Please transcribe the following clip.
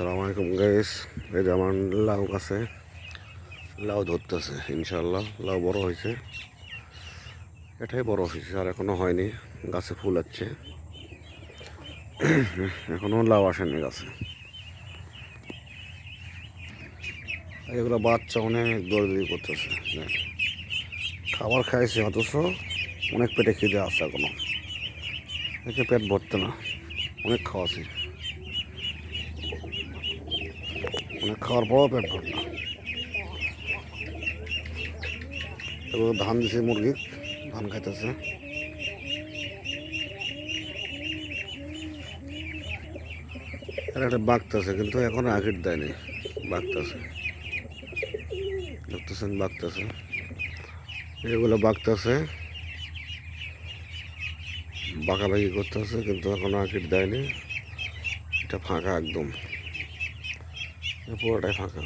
আসসালামু আলাইকুম গাইস। এই যে আমার লাউ গাছে লাউ ধরতেছে, ইনশাল্লাহ লাউ বড় হয়েছে। এটাই বড় হয়েছে, আর এখনো হয়নি। গাছে ফুল আছে, এখনো লাউ আসেনি গাছে। এগুলো বাচ্চা অনেক দৌড়াদৌড়ি করতেছে, খাবার খাইছে অথচ অনেক পেটে খিদে আছে এখনো। একে পেট ভরতে না, অনেক খাওয়াছি, অনেক খাওয়ার পরও পেট ভর না। এগুলো ধান দিছে মুরগি, ধান খাইতেছে। আর একটা বাগতেছে, কিন্তু এখন আঘিট দেয়নি, বাগতেছে, দেখতেছেন বাগতেছে। এগুলো বাগতেছে, বাঁকাবাকি করতেছে, কিন্তু এখন আঘিট দেয়নি। এটা ফাঁকা, একদম পুরোটাই ফাঁকা।